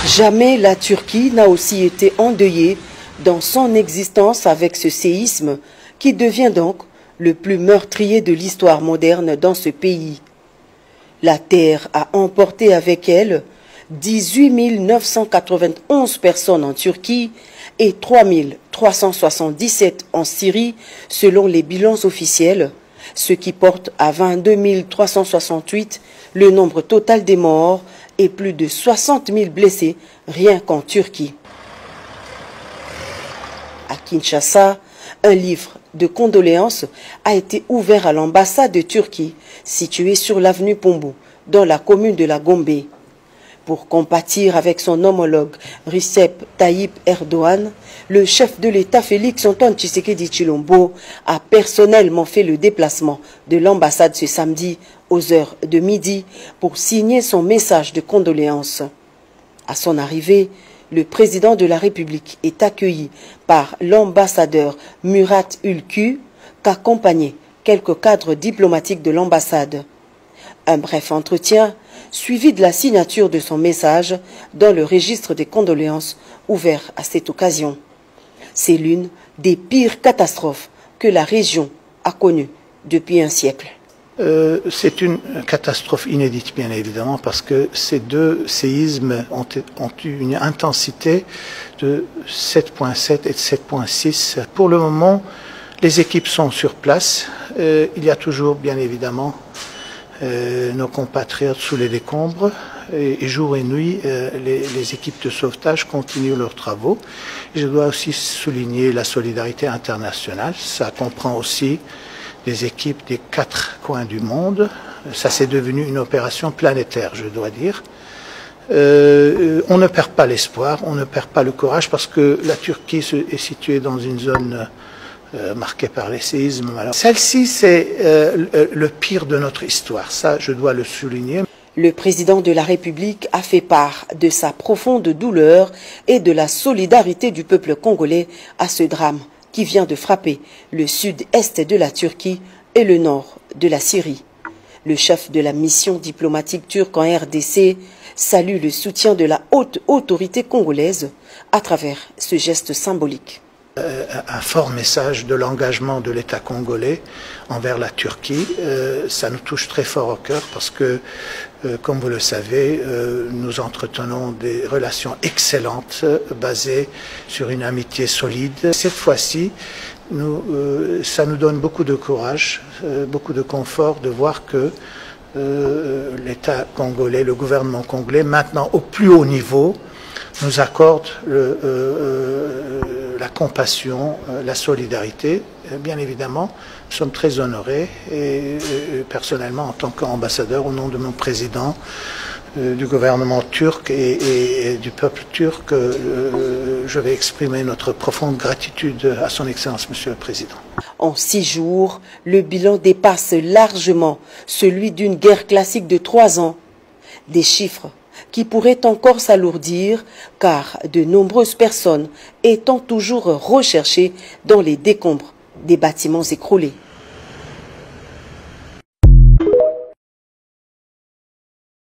Jamais la Turquie n'a aussi été endeuillée dans son existence avec ce séisme qui devient donc le plus meurtrier de l'histoire moderne dans ce pays. La terre a emporté avec elle 18 991 personnes en Turquie et 3 377 en Syrie selon les bilans officiels, ce qui porte à 22 368 le nombre total des morts et plus de 60 000 blessés rien qu'en Turquie. À Kinshasa, un livre de condoléances a été ouvert à l'ambassade de Turquie située sur l'avenue Pombo, dans la commune de la Gombe. Pour compatir avec son homologue Recep Tayyip Erdogan, le chef de l'État Félix-Antoine Tshisekedi Tshilombo a personnellement fait le déplacement de l'ambassade ce samedi aux heures de midi pour signer son message de condoléances. À son arrivée, le président de la République est accueilli par l'ambassadeur Murat Ülkü, qu'accompagnaient quelques cadres diplomatiques de l'ambassade. Un bref entretien, suivi de la signature de son message dans le registre des condoléances ouvert à cette occasion. C'est l'une des pires catastrophes que la région a connues depuis un siècle. C'est une catastrophe inédite, bien évidemment, parce que ces deux séismes ont eu une intensité de 7,7 et de 7,6. Pour le moment, les équipes sont sur place. Il y a toujours, bien évidemment, nos compatriotes sous les décombres. Et jour et nuit, les équipes de sauvetage continuent leurs travaux. Je dois aussi souligner la solidarité internationale. Ça comprend aussi des équipes des 4 coins du monde. Ça, c'est devenu une opération planétaire, je dois dire. On ne perd pas l'espoir, on ne perd pas le courage, parce que la Turquie est située dans une zone marquée par les séismes. Celle-ci, c'est le pire de notre histoire. Ça, je dois le souligner. Le président de la République a fait part de sa profonde douleur et de la solidarité du peuple congolais à ce drame qui vient de frapper le sud-est de la Turquie et le nord de la Syrie. Le chef de la mission diplomatique turque en RDC salue le soutien de la haute autorité congolaise à travers ce geste symbolique. Un fort message de l'engagement de l'État congolais envers la Turquie. Ça nous touche très fort au cœur parce que, comme vous le savez, nous entretenons des relations excellentes basées sur une amitié solide. Cette fois-ci, ça nous donne beaucoup de courage, beaucoup de confort de voir que l'État congolais, le gouvernement congolais, maintenant au plus haut niveau, nous accorde la compassion, la solidarité. Bien évidemment, nous sommes très honorés et personnellement, en tant qu'ambassadeur, au nom de mon président, du gouvernement turc et du peuple turc, je vais exprimer notre profonde gratitude à son Excellence, Monsieur le Président. En 6 jours, le bilan dépasse largement celui d'une guerre classique de 3 ans. Des chiffres qui pourraient encore s'alourdir car de nombreuses personnes étant toujours recherchées dans les décombres des bâtiments écroulés.